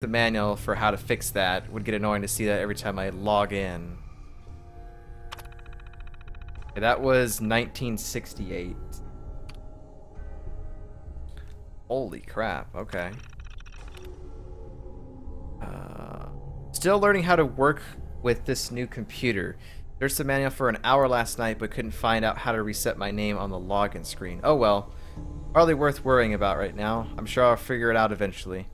the manual for how to fix that. Would get annoying to see that every time I log in. Okay, that was 1968. Holy crap, okay. Still learning how to work with this new computer. There's the manual for an hour last night, but couldn't find out how to reset my name on the login screen. Oh well. Hardly worth worrying about right now. I'm sure I'll figure it out eventually.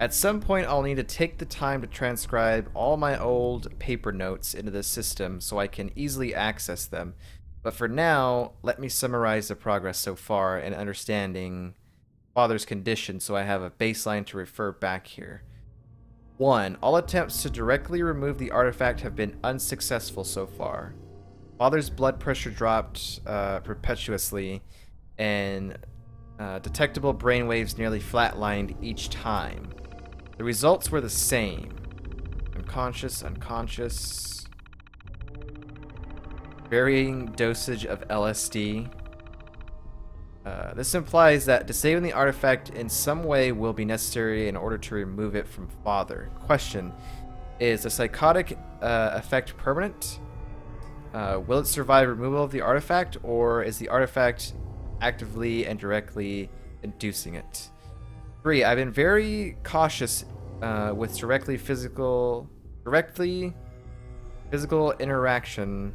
At some point, I'll need to take the time to transcribe all my old paper notes into the system so I can easily access them. But for now, let me summarize the progress so far in understanding Father's condition so I have a baseline to refer back here. 1. All attempts to directly remove the artifact have been unsuccessful so far. Father's blood pressure dropped perpetuously, and detectable brainwaves nearly flatlined each time. The results were the same. Unconscious, unconscious. Varying dosage of LSD. This implies that disabling the artifact in some way will be necessary in order to remove it from Father. Question: is the psychotic effect permanent? Will it survive removal of the artifact, or is the artifact actively and directly inducing it? 3. I've been very cautious with directly physical interaction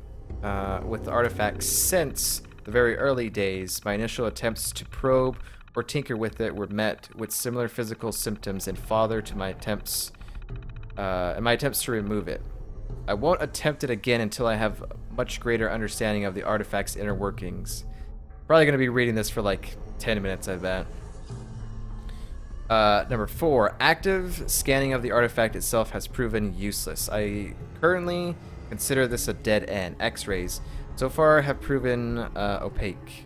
with the artifact since the very early days. My initial attempts to probe or tinker with it were met with similar physical symptoms in Father to my attempts to remove it. I won't attempt it again until I have much greater understanding of the artifact's inner workings. Probably going to be reading this for like 10 minutes, I bet. Number 4, active scanning of the artifact itself has proven useless. I currently consider this a dead end. X-rays so far have proven opaque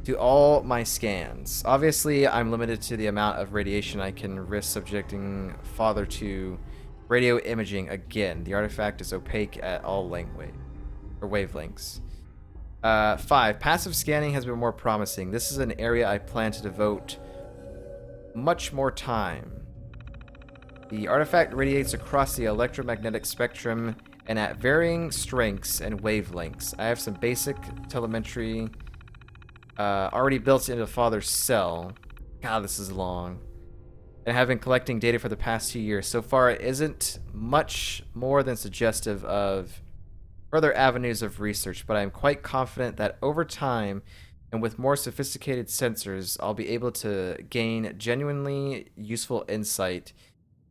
to all my scans. Obviously, I'm limited to the amount of radiation I can risk subjecting Father to radio imaging again. The artifact is opaque at all wavelengths. 5, passive scanning has been more promising. This is an area I plan to devote much more time. The artifact radiates across the electromagnetic spectrum and at varying strengths and wavelengths. I have some basic telemetry already built into Father's cell. God, this is long. And I have been collecting data for the past 2 years. So far, it isn't much more than suggestive of further avenues of research, but I am quite confident that over time, and with more sophisticated sensors, I'll be able to gain genuinely useful insight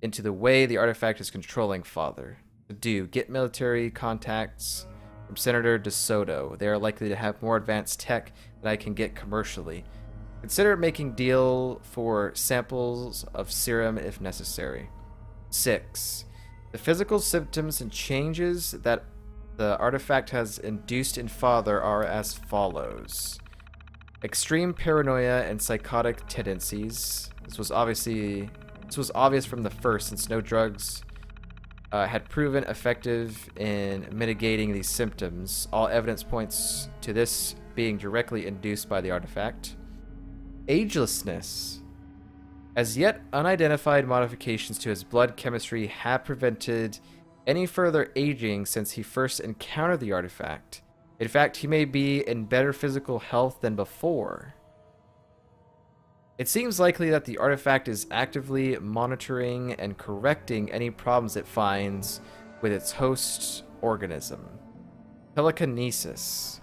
into the way the artifact is controlling Father. Get military contacts from Senator DeSoto. They are likely to have more advanced tech than I can get commercially. Consider making deal for samples of serum if necessary. 6. The physical symptoms and changes that the artifact has induced in Father are as follows. Extreme paranoia and psychotic tendencies. This was obvious from the first, since no drugs had proven effective in mitigating these symptoms. All evidence points to this being directly induced by the artifact. Agelessness. As yet unidentified modifications to his blood chemistry have prevented any further aging since he first encountered the artifact. In fact, he may be in better physical health than before. It seems likely that the artifact is actively monitoring and correcting any problems it finds with its host organism. Telekinesis.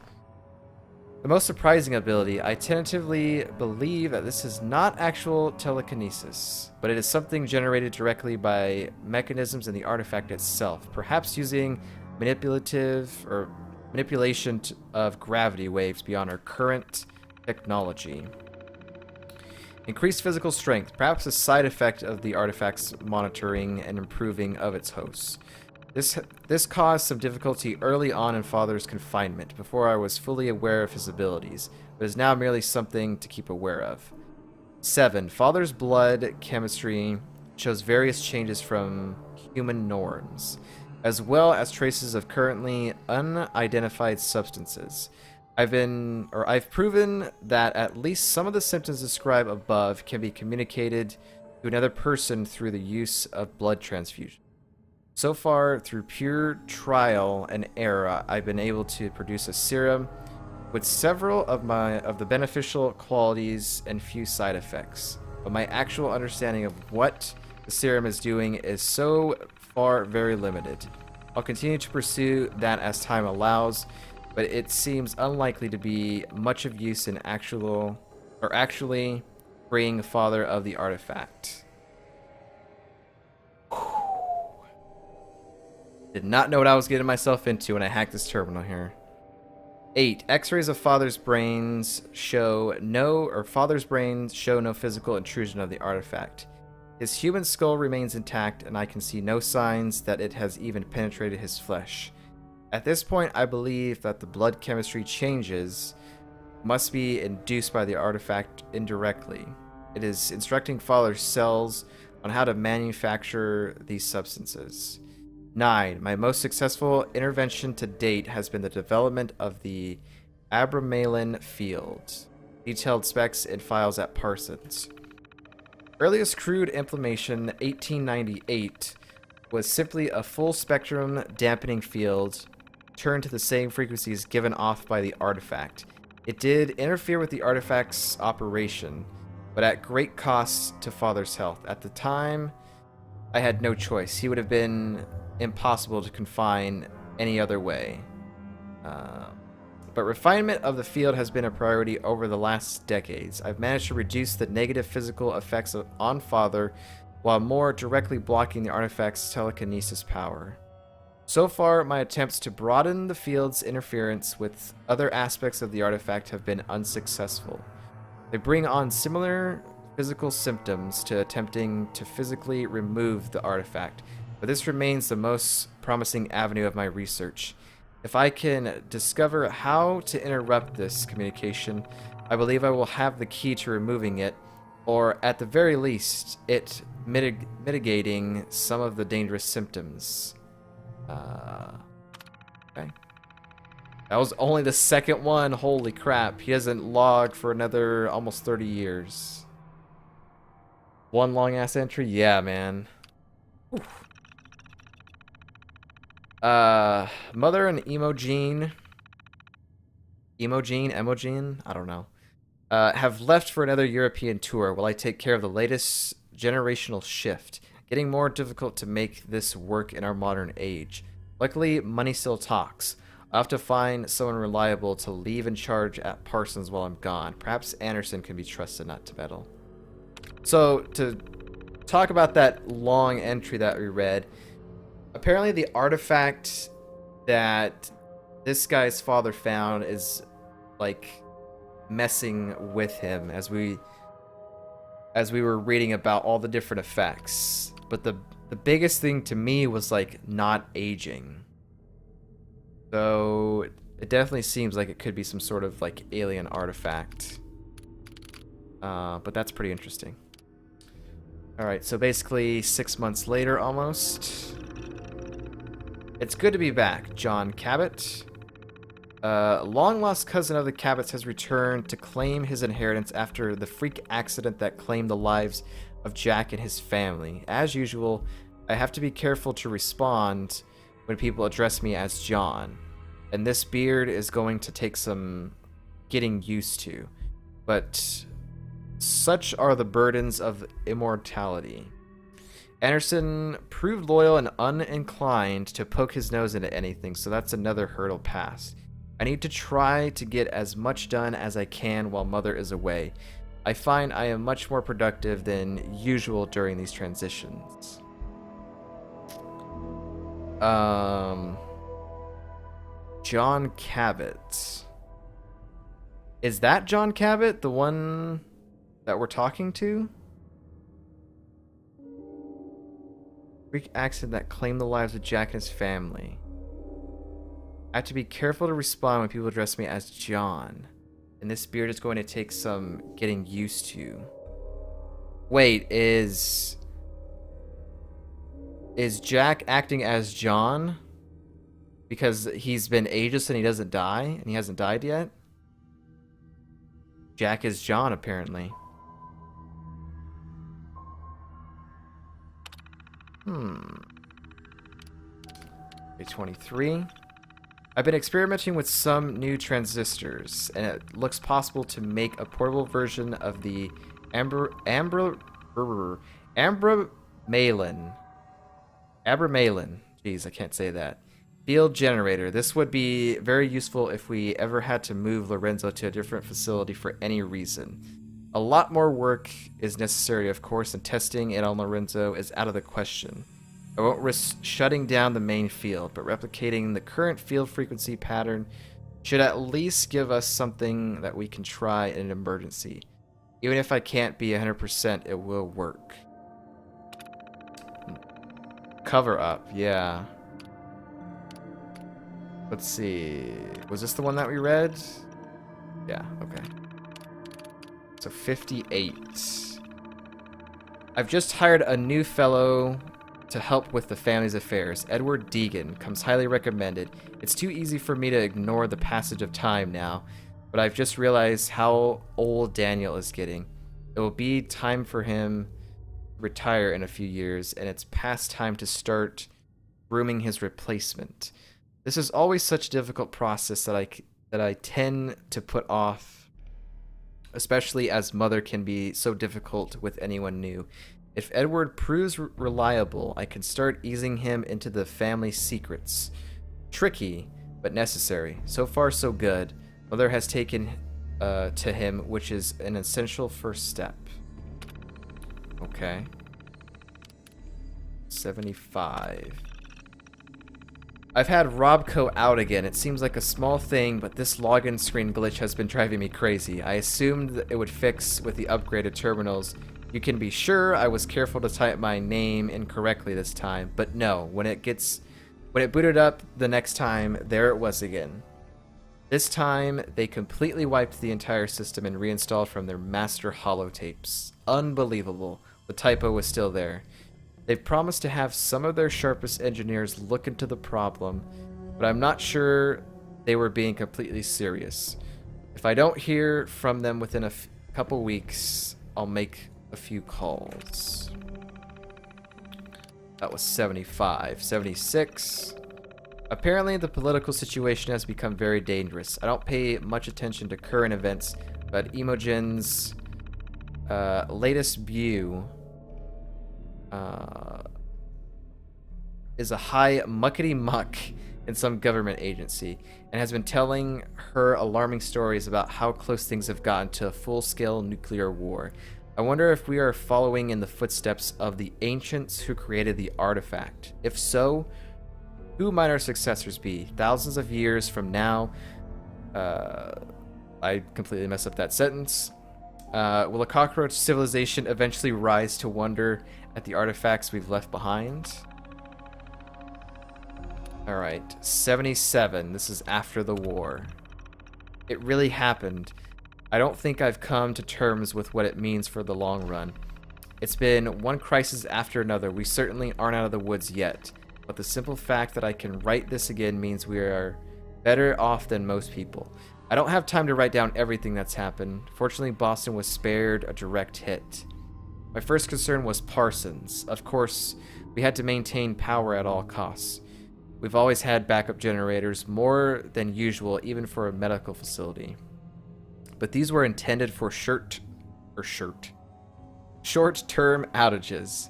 The most surprising ability, I tentatively believe that this is not actual telekinesis, but it is something generated directly by mechanisms in the artifact itself, perhaps using manipulation of gravity waves beyond our current technology. Increased physical strength, perhaps a side effect of the artifact's monitoring and improving of its hosts. This caused some difficulty early on in Father's confinement, before I was fully aware of his abilities, but is now merely something to keep aware of. 7. Father's blood chemistry shows various changes from human norms, as well as traces of currently unidentified substances. I've proven that at least some of the symptoms described above can be communicated to another person through the use of blood transfusion. So far, through pure trial and error, I've been able to produce a serum with several of the beneficial qualities and few side effects. But my actual understanding of what the serum is doing is so far very limited. I'll continue to pursue that as time allows, but it seems unlikely to be much of use in actually freeing the father of the artifact. Did not know what I was getting myself into when I hacked this terminal here. 8. X-rays of father's brains show no physical intrusion of the artifact. His human skull remains intact, and I can see no signs that it has even penetrated his flesh. At this point, I believe that the blood chemistry changes must be induced by the artifact indirectly. It is instructing father's cells on how to manufacture these substances. 9. My most successful intervention to date has been the development of the abramelin field. Detailed specs in files at Parsons. Earliest crude implementation, 1898, was simply a full spectrum dampening field turned to the same frequencies given off by the artifact. It did interfere with the artifact's operation, but at great cost to father's health. At the time, I had no choice. He would have been impossible to confine any other way. But refinement of the field has been a priority over the last decades. I've managed to reduce the negative physical effects on father while more directly blocking the artifact's telekinesis power. So far, my attempts to broaden the field's interference with other aspects of the artifact have been unsuccessful. They bring on similar physical symptoms to attempting to physically remove the artifact, but this remains the most promising avenue of my research. If I can discover how to interrupt this communication, I believe I will have the key to removing it, or at the very least, it mitigating some of the dangerous symptoms. Okay. That was only the second one. Holy crap. He hasn't logged for another almost 30 years. One long-ass entry? Yeah, man. Oof. Mother and Emogene, I don't know, have left for another European tour while I take care of the latest generational shift, getting more difficult to make this work in our modern age. Luckily, money still talks. I'll have to find someone reliable to leave in charge at Parsons while I'm gone. Perhaps Anderson can be trusted not to meddle. So, to talk about that long entry that we read, apparently the artifact that this guy's father found is like messing with him as we were reading about all the different effects. But the biggest thing to me was like not aging. So it definitely seems like it could be some sort of like alien artifact. But that's pretty interesting. Alright, so basically 6 months later almost. It's good to be back, John Cabot. A long-lost cousin of the Cabots has returned to claim his inheritance after the freak accident that claimed the lives of Jack and his family. As usual, I have to be careful to respond when people address me as John. And this beard is going to take some getting used to. But such are the burdens of immortality. Anderson proved loyal and uninclined to poke his nose into anything, so that's another hurdle passed. I need to try to get as much done as I can while Mother is away. I find I am much more productive than usual during these transitions. John Cabot. Is that John Cabot, the one that we're talking to? Freak accident that claimed the lives of Jack and his family. I have to be careful to respond when people address me as John. And this beard is going to take some getting used to. Wait, is Jack acting as John? Because he's been ageless and he doesn't die? And he hasn't died yet? Jack is John, apparently. Okay, 23. I've been experimenting with some new transistors, and it looks possible to make a portable version of the Ambramalin. Jeez, I can't say that. Field generator. This would be very useful if we ever had to move Lorenzo to a different facility for any reason. A lot more work is necessary, of course, and testing it on Lorenzo is out of the question. I won't risk shutting down the main field, but replicating the current field frequency pattern should at least give us something that we can try in an emergency. Even if I can't be 100%, it will work. Cover up, yeah. Let's see. Was this the one that we read? Yeah, okay. So 58. I've just hired a new fellow to help with the family's affairs. Edward Deegan comes highly recommended. It's too easy for me to ignore the passage of time now, but I've just realized how old Daniel is getting. It will be time for him to retire in a few years, and it's past time to start grooming his replacement. This is always such a difficult process that I tend to put off, especially as mother can be so difficult with anyone new. If Edward proves reliable, I can start easing him into the family secrets. Tricky, but necessary. So far, so good. Mother has taken to him, which is an essential first step. Okay. 75. I've had Robco out again. It seems like a small thing, but this login screen glitch has been driving me crazy. I assumed that it would fix with the upgraded terminals. You can be sure I was careful to type my name incorrectly this time, but no, when it booted up the next time, there it was again. This time, they completely wiped the entire system and reinstalled from their master holotapes. Unbelievable. The typo was still there. They've promised to have some of their sharpest engineers look into the problem, but I'm not sure they were being completely serious. If I don't hear from them within a couple weeks, I'll make a few calls. That was 75. 76. Apparently, the political situation has become very dangerous. I don't pay much attention to current events, but Imogen's latest view is a high muckety-muck in some government agency, and has been telling her alarming stories about how close things have gotten to a full-scale nuclear war. I wonder if we are following in the footsteps of the ancients who created the artifact. If so, who might our successors be? Thousands of years from now, I completely messed up that sentence. Will a cockroach civilization eventually rise to wonder at the artifacts we've left behind? Alright, 77. This is after the war. It really happened. I don't think I've come to terms with what it means for the long run. It's been one crisis after another. We certainly aren't out of the woods yet, but the simple fact that I can write this again means we are better off than most people. I don't have time to write down everything that's happened. Fortunately, Boston was spared a direct hit. My first concern was Parsons. Of course, we had to maintain power at all costs. We've always had backup generators, more than usual, even for a medical facility. But these were intended for short-term outages,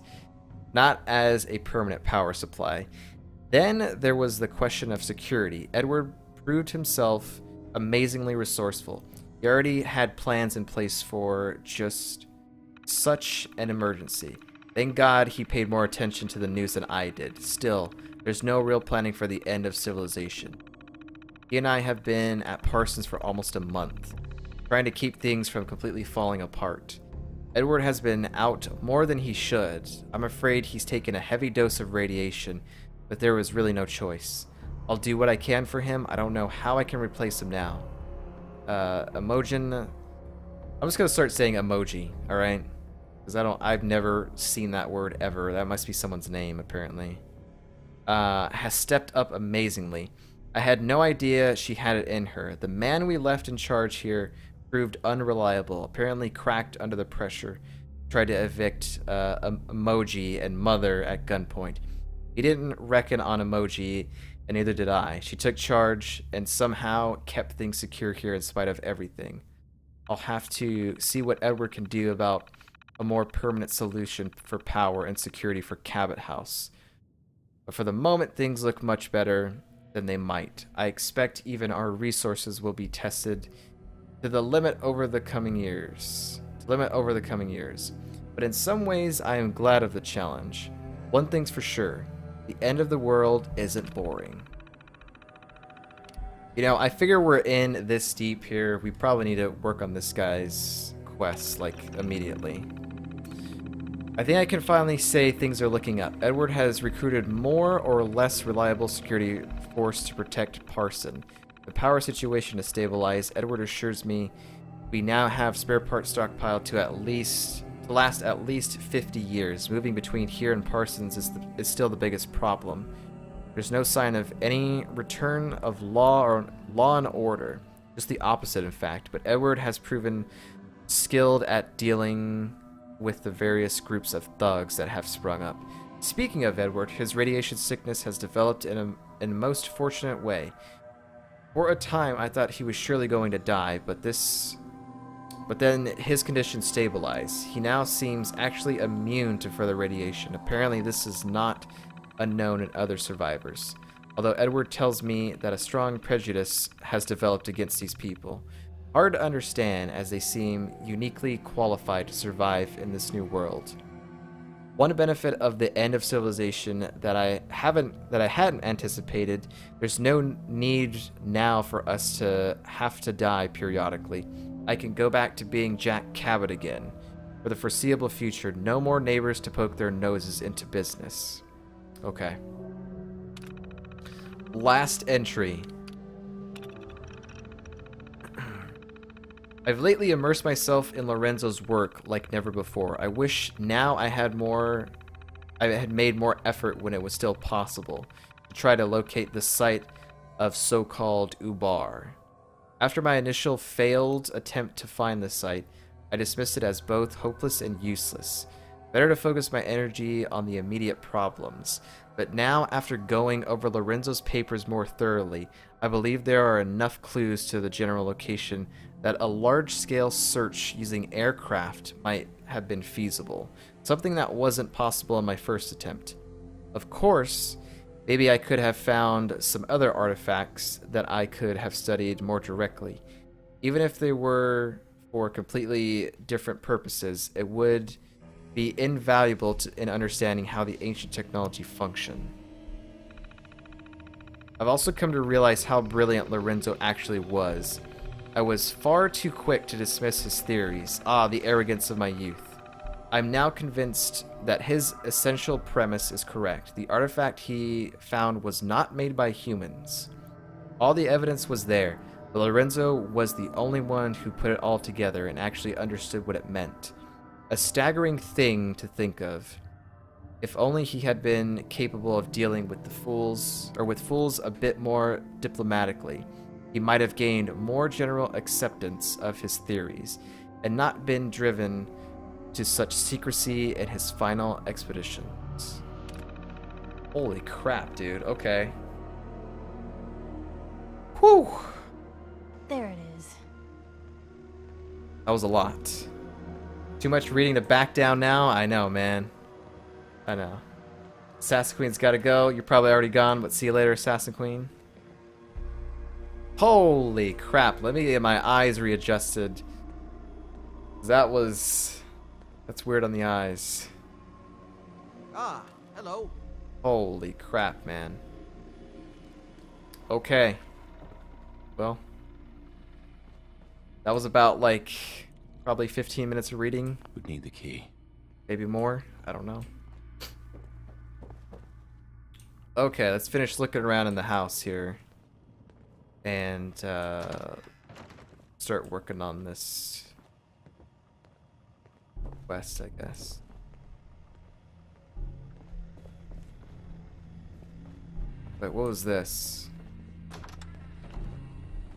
not as a permanent power supply. Then there was the question of security. Edward proved himself amazingly resourceful. He already had plans in place for just such an emergency. Thank God he paid more attention to the news than I did. Still, there's no real planning for the end of civilization. He and I have been at Parsons for almost a month, trying to keep things from completely falling apart. Edward has been out more than he should. I'm afraid he's taken a heavy dose of radiation, but there was really no choice. I'll do what I can for him. I don't know how I can replace him now. Emojin. I'm just gonna start saying emoji, alright? Because I've never seen that word ever. That must be someone's name, apparently. Has stepped up amazingly. I had no idea she had it in her. The man we left in charge here proved unreliable, apparently cracked under the pressure. tried to evict Emoji and Mother at gunpoint. He didn't reckon on Emoji, and neither did I. She took charge and somehow kept things secure here in spite of everything. I'll have to see what Edward can do about a more permanent solution for power and security for Cabot House. But for the moment, things look much better than they might. I expect even our resources will be tested to the limit over the coming years. But in some ways, I am glad of the challenge. One thing's for sure. The end of the world isn't boring. You know, I figure we're in this deep here. We probably need to work on this guy's quest, like, immediately. I think I can finally say things are looking up. Edward has recruited more or less reliable security force to protect Parson. The power situation is stabilized. Edward assures me we now have spare parts stockpiled to last at least 50 years. Moving between here and Parsons is still the biggest problem. There's no sign of any return of law and order. Just the opposite, in fact. But Edward has proven skilled at dealing with the various groups of thugs that have sprung up. Speaking of Edward, his radiation sickness has developed in a most fortunate way. For a time, I thought he was surely going to die, but then his condition stabilized. He now seems actually immune to further radiation. Apparently, this is not unknown in other survivors, although Edward tells me that a strong prejudice has developed against these people. Hard to understand, as they seem uniquely qualified to survive in this new world. One benefit of the end of civilization that I hadn't anticipated, there's no need now for us to have to die periodically. I can go back to being Jack Cabot again. For the foreseeable future, no more neighbors to poke their noses into business. Okay. Last entry. I've lately immersed myself in Lorenzo's work like never before. I wish now I had made more effort when it was still possible to try to locate the site of so-called Ubar. After my initial failed attempt to find the site, I dismissed it as both hopeless and useless. Better to focus my energy on the immediate problems. But now, after going over Lorenzo's papers more thoroughly, I believe there are enough clues to the general location that a large-scale search using aircraft might have been feasible, something that wasn't possible in my first attempt. Of course, maybe I could have found some other artifacts that I could have studied more directly. Even if they were for completely different purposes, it would be invaluable in understanding how the ancient technology functioned. I've also come to realize how brilliant Lorenzo actually was. I was far too quick to dismiss his theories. Ah, the arrogance of my youth. I'm now convinced that his essential premise is correct. The artifact he found was not made by humans. All the evidence was there, but Lorenzo was the only one who put it all together and actually understood what it meant. A staggering thing to think of. If only he had been capable of dealing with fools a bit more diplomatically, he might have gained more general acceptance of his theories and not been driven to such secrecy in his final expeditions. Holy crap, dude. Okay. Whew. There it is. That was a lot. Too much reading to back down now? I know, man. I know. Assassin Queen's gotta go. You're probably already gone, but see you later, Assassin Queen. Holy crap. Let me get my eyes readjusted. That's weird on the eyes. Ah, hello. Holy crap, man. Okay. Well. That was about, like, probably 15 minutes of reading. Would need the key. Maybe more. I don't know. Okay, let's finish looking around in the house here. And start working on this quest, I guess. Wait, what was this?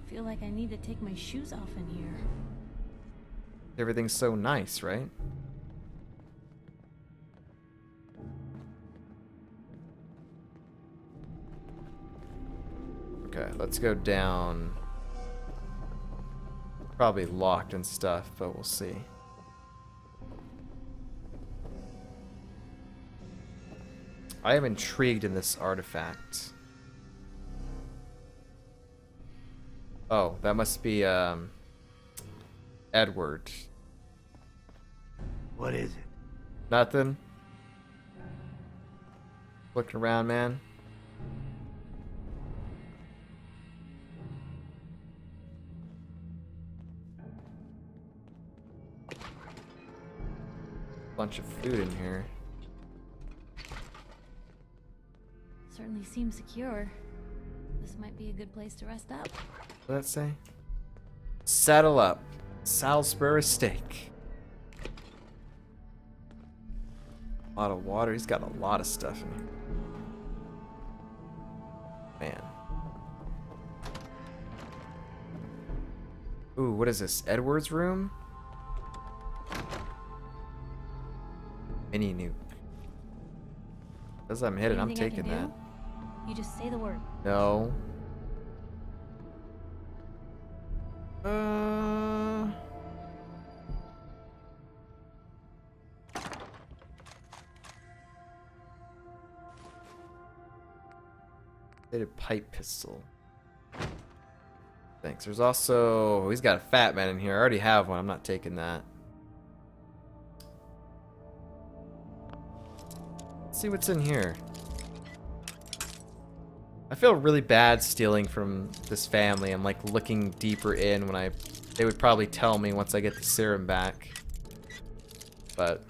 Feel like I need to take my shoes off in here. Everything's so nice, right? Okay, let's go down. Probably locked and stuff, but we'll see. I am intrigued in this artifact. Oh, that must be Edward. What is it? Nothing. Looking around, man. Bunch of food in here. Certainly seems secure. This might be a good place to rest up. What did that say? Saddle up. Salisbury steak. A lot of water. He's got a lot of stuff in here. Man. Ooh, what is this? Edward's room? Mini nuke. As I'm hitting, I'm Anything I can taking that. do? You just say the word. No. A pipe pistol. Thanks. There's also... he's got a fat man in here. I already have one. I'm not taking that. Let's see what's in here. I feel really bad stealing from this family. I'm like looking deeper in when they would probably tell me once I get the serum back. But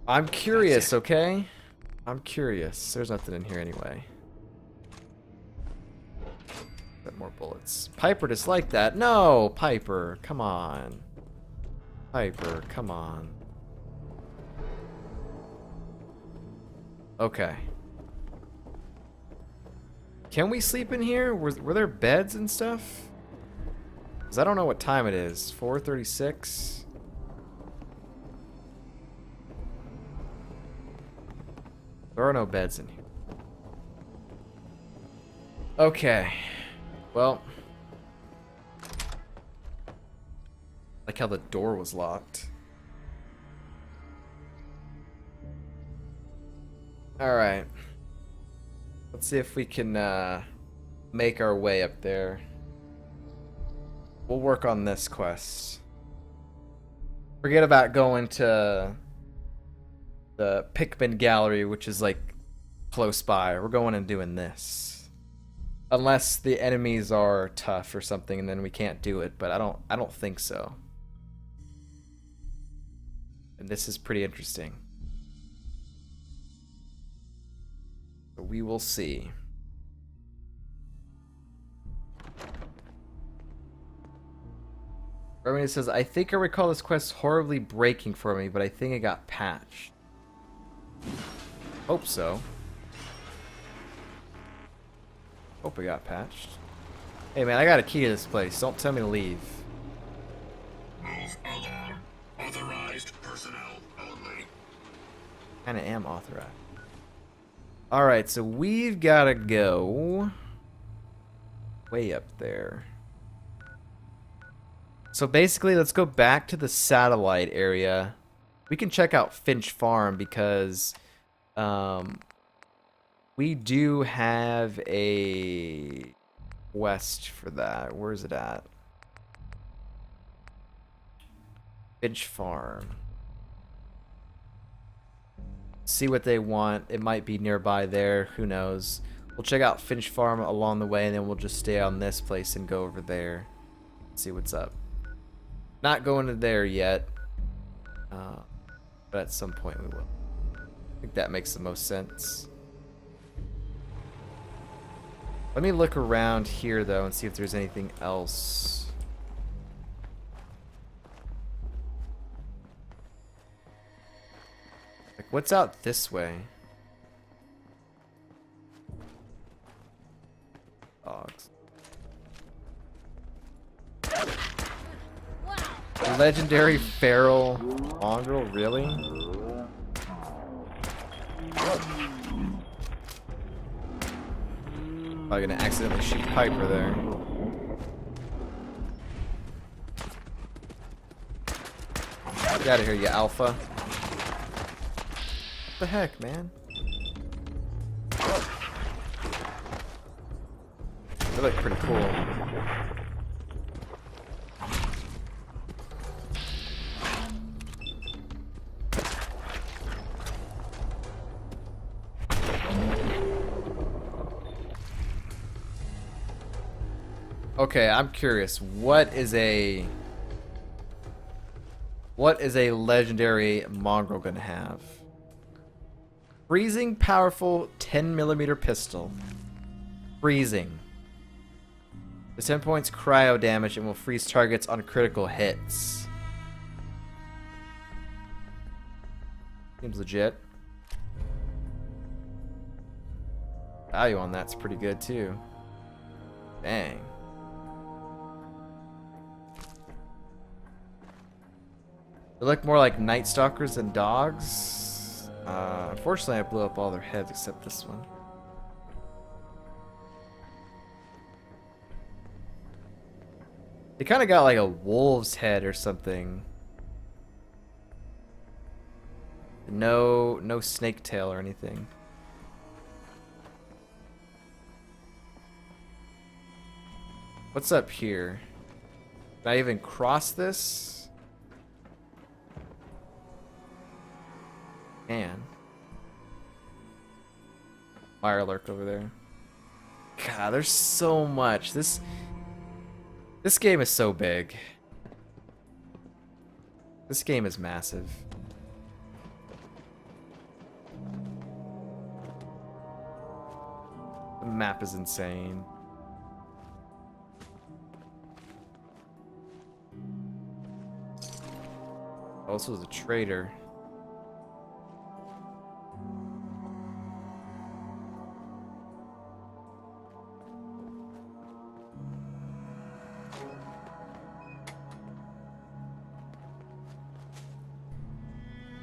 I'm curious, okay? I'm curious. There's nothing in here anyway. Got more bullets. Piper just like that. No, Piper, come on. Piper, come on. Okay. Can we sleep in here? Were there beds and stuff? Because I don't know what time it is. 4:36? There are no beds in here. Okay. Well. Like how the door was locked. Alright. Let's see if we can make our way up there. We'll work on this quest. Forget about going to the Pikmin Gallery, which is like close by. We're going and doing this. Unless the enemies are tough or something and then we can't do it, but I don't think so. And this is pretty interesting. So we will see. Erwin says, I think I recall this quest horribly breaking for me, but I think it got patched. Hope so. Hope it got patched. Hey man, I got a key to this place. Don't tell me to leave. Move along. Authorized personnel only. Kinda am authorized. Alright, so we've gotta go way up there. So basically, let's go back to the satellite area. We can check out Finch Farm because we do have a quest for that. Where is it at? Finch Farm. See what they want. It might be nearby there. Who knows? We'll check out Finch Farm along the way, and then we'll just stay on this place and go over there. See what's up. Not going to there yet, but at some point we will. I think that makes the most sense. Let me look around here though and see if there's anything else. Like, what's out this way? Dogs. Legendary feral mongrel, really? Probably gonna accidentally shoot Piper there. Get out of here, you alpha. What the heck, man? They look pretty cool. Okay, I'm curious. What is a legendary mongrel gonna have? Freezing powerful 10mm pistol. Freezing. Does 10 points cryo damage and will freeze targets on critical hits. Seems legit. Value on that's pretty good too. Dang. They look more like Night Stalkers than dogs. Unfortunately, I blew up all their heads except this one. They kind of got like a wolf's head or something. No snake tail or anything. What's up here? Can I even cross this? Man. Fire lurk over there. God, there's so much. This game is so big. This game is massive. The map is insane. Also, is a traitor.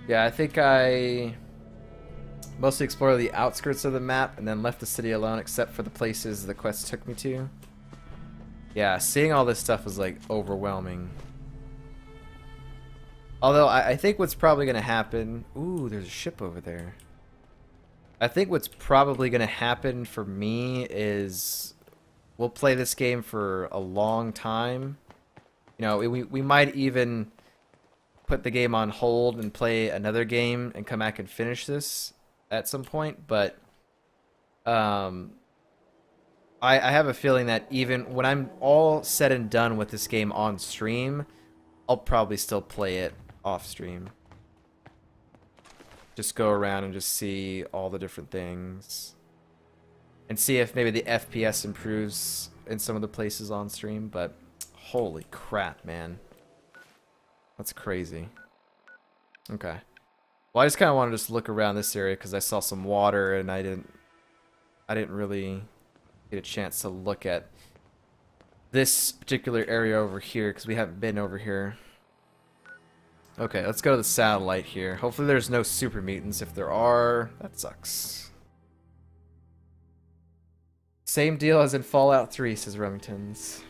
Yeah, I think I mostly explored the outskirts of the map and then left the city alone except for the places the quest took me to. Yeah, seeing all this stuff was like overwhelming. Although I think what's probably going to happen... Ooh, there's a ship over there. I think what's probably going to happen for me is we'll play this game for a long time. You know, we might even put the game on hold and play another game and come back and finish this at some point, but I have a feeling that even when I'm all said and done with this game on stream, I'll probably still play it off stream. Just go around and just see all the different things and see if maybe the FPS improves in some of the places on stream, but holy crap, man. That's crazy. Okay. Well, I just kind of wanted to just look around this area because I saw some water and I didn't really get a chance to look at this particular area over here because we haven't been over here. Okay, let's go to the satellite here. Hopefully there's no super mutants. If there are, that sucks. Same deal as in Fallout 3, says Remingtons.